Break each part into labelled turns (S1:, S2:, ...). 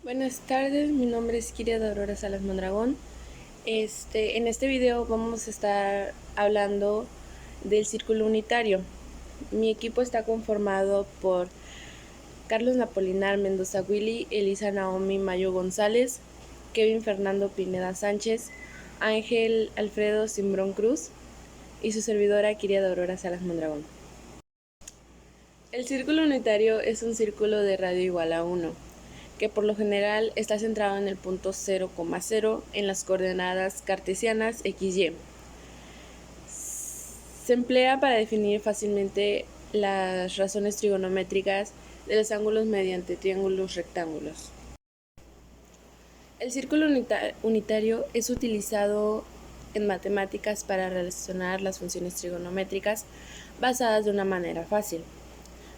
S1: Buenas tardes, mi nombre es Kiria de Aurora Salas Mondragón. En este video vamos a estar hablando del círculo unitario. Mi equipo está conformado por Carlos Napolinar Mendoza Willy, Elisa Naomi Mayo González, Kevin Fernando Pineda Sánchez, Ángel Alfredo Simbrón Cruz y su servidora Kiria de Aurora Salas Mondragón. El círculo unitario es un círculo de radio igual a 1, que por lo general está centrado en el punto 0,0 en las coordenadas cartesianas XY. Se emplea para definir fácilmente las razones trigonométricas de los ángulos mediante triángulos rectángulos. El círculo unitario es utilizado en matemáticas para relacionar las funciones trigonométricas basadas de una manera fácil,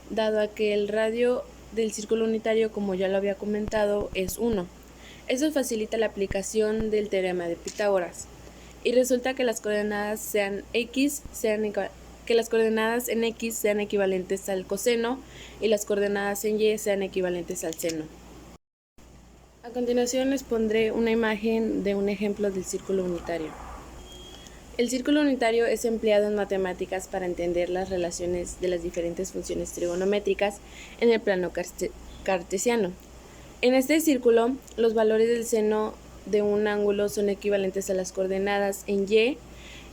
S1: dado a que el radio del círculo unitario, como ya lo había comentado, es 1. Eso facilita la aplicación del teorema de Pitágoras y resulta que las coordenadas en X sean equivalentes al coseno y las coordenadas en Y sean equivalentes al seno. A continuación les pondré una imagen de un ejemplo del círculo unitario. El círculo unitario es empleado en matemáticas para entender las relaciones de las diferentes funciones trigonométricas en el plano cartesiano. En este círculo, los valores del seno de un ángulo son equivalentes a las coordenadas en Y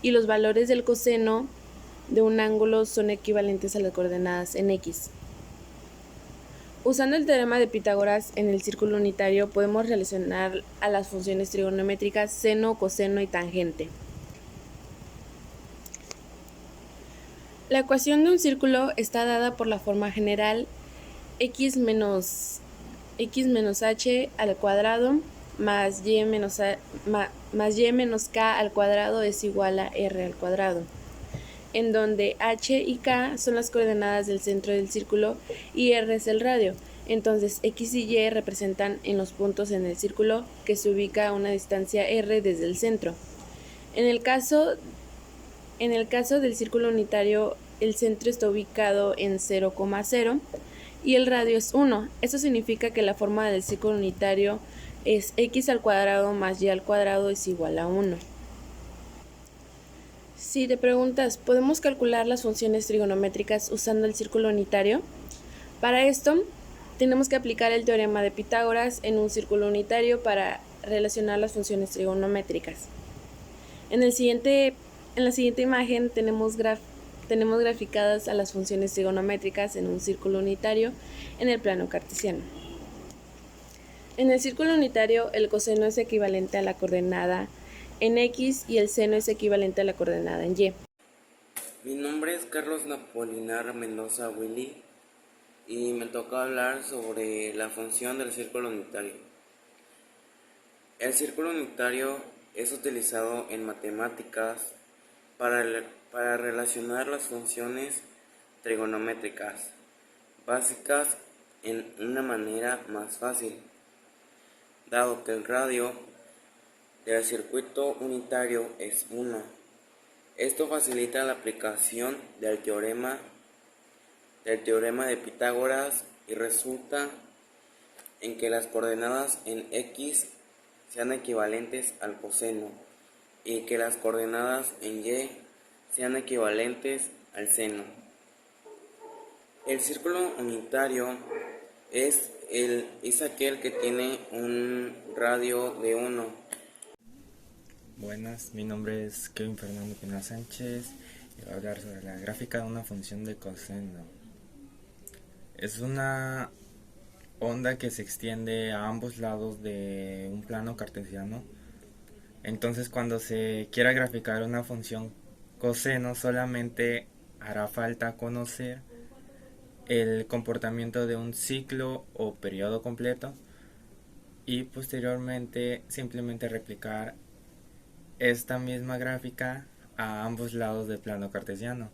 S1: y los valores del coseno de un ángulo son equivalentes a las coordenadas en X. Usando el teorema de Pitágoras en el círculo unitario podemos relacionar a las funciones trigonométricas seno, coseno y tangente. La ecuación de un círculo está dada por la forma general x menos h al cuadrado más y menos k al cuadrado es igual a r al cuadrado, en donde h y k son las coordenadas del centro del círculo y r es el radio. Entonces x y y representan en los puntos en el círculo que se ubica a una distancia r desde el centro. En el caso del círculo unitario, el centro está ubicado en 0,0 y el radio es 1. Esto significa que la forma del círculo unitario es x al cuadrado más y al cuadrado es igual a 1. Si te preguntas, ¿podemos calcular las funciones trigonométricas usando el círculo unitario? Para esto, tenemos que aplicar el teorema de Pitágoras en un círculo unitario para relacionar las funciones trigonométricas. En la siguiente imagen tenemos graficadas a las funciones trigonométricas en un círculo unitario en el plano cartesiano. En el círculo unitario, el coseno es equivalente a la coordenada en X y el seno es equivalente a la coordenada en Y.
S2: Mi nombre es Carlos Napolinar Mendoza Willy y me toca hablar sobre la función del círculo unitario. El círculo unitario es utilizado en matemáticas para relacionar las funciones trigonométricas básicas en una manera más fácil, dado que el radio del circuito unitario es 1. Esto facilita la aplicación del teorema de Pitágoras y resulta en que las coordenadas en X sean equivalentes al coseno y que las coordenadas en Y sean equivalentes al seno. El círculo unitario es aquel que tiene un radio de 1.
S3: Buenas, mi nombre es Kevin Fernando Pineda Sánchez y voy a hablar sobre la gráfica de una función de coseno. Es una onda que se extiende a ambos lados de un plano cartesiano. Entonces, cuando se quiera graficar una función coseno, solamente hará falta conocer el comportamiento de un ciclo o periodo completo y posteriormente simplemente replicar esta misma gráfica a ambos lados del plano cartesiano.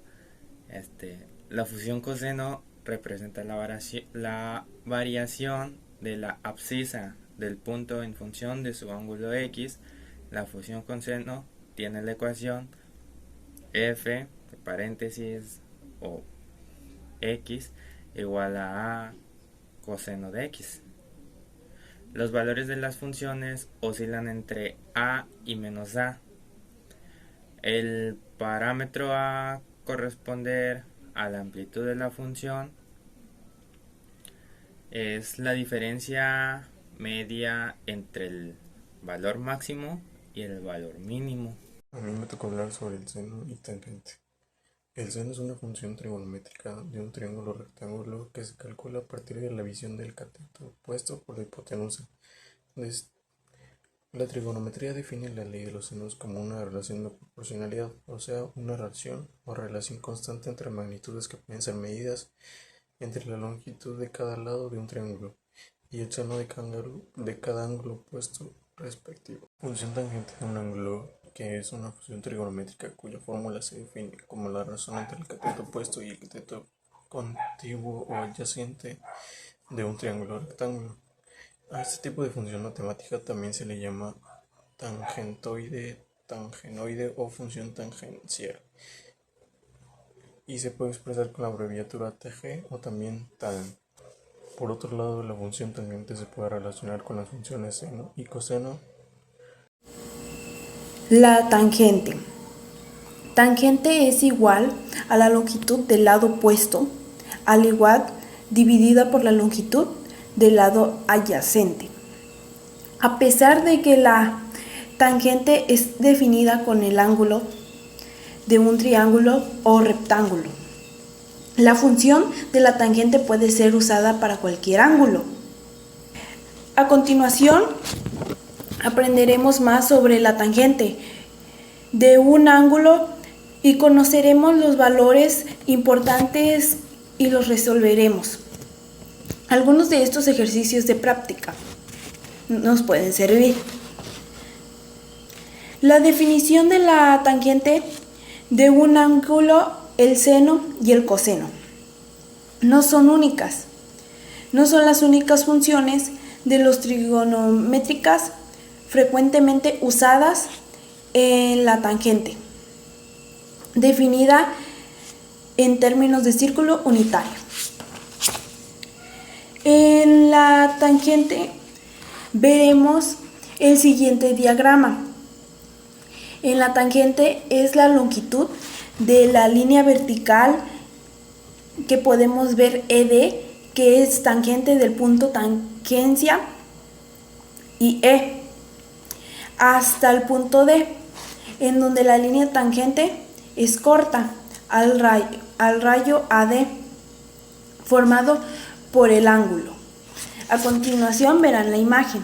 S3: La función coseno representa la variación de la abscisa del punto en función de su ángulo x. La función coseno tiene la ecuación f de paréntesis o x igual a coseno de x. Los valores de las funciones oscilan entre a y menos a. El parámetro a corresponder a la amplitud de la función es la diferencia media entre el valor máximo y el valor mínimo.
S4: A mí me tocó hablar sobre el seno y tangente. El seno es una función trigonométrica de un triángulo rectángulo que se calcula a partir de la visión del cateto opuesto por la hipotenusa. La trigonometría define la ley de los senos como una relación de proporcionalidad, o sea, una relación o relación constante entre magnitudes que pueden ser medidas entre la longitud de cada lado de un triángulo y el seno de cada ángulo opuesto respectivo. Función tangente de un ángulo, que es una función trigonométrica cuya fórmula se define como la razón entre el cateto opuesto y el cateto contiguo o adyacente de un triángulo rectángulo. A este tipo de función matemática también se le llama tangenoide o función tangencial, y se puede expresar con la abreviatura TG o también tan. Por otro lado, la función tangente se puede relacionar con las funciones seno y coseno.
S5: La tangente. Tangente es igual a la longitud del lado opuesto, al igual dividida por la longitud del lado adyacente. A pesar de que la tangente es definida con el ángulo de un triángulo o rectángulo, la función de la tangente puede ser usada para cualquier ángulo. A continuación, aprenderemos más sobre la tangente de un ángulo y conoceremos los valores importantes y los resolveremos. Algunos de estos ejercicios de práctica nos pueden servir. La definición de la tangente de un ángulo, el seno y el coseno no son únicas. No son las únicas funciones de los trigonométricas frecuentemente usadas en la tangente, definida en términos de círculo unitario. En la tangente veremos el siguiente diagrama. En la tangente es la longitud de la línea vertical que podemos ver ED, que es tangente del punto tangencia, y E, hasta el punto D, en donde la línea tangente es corta al rayo AD, formado por el ángulo. A continuación verán la imagen.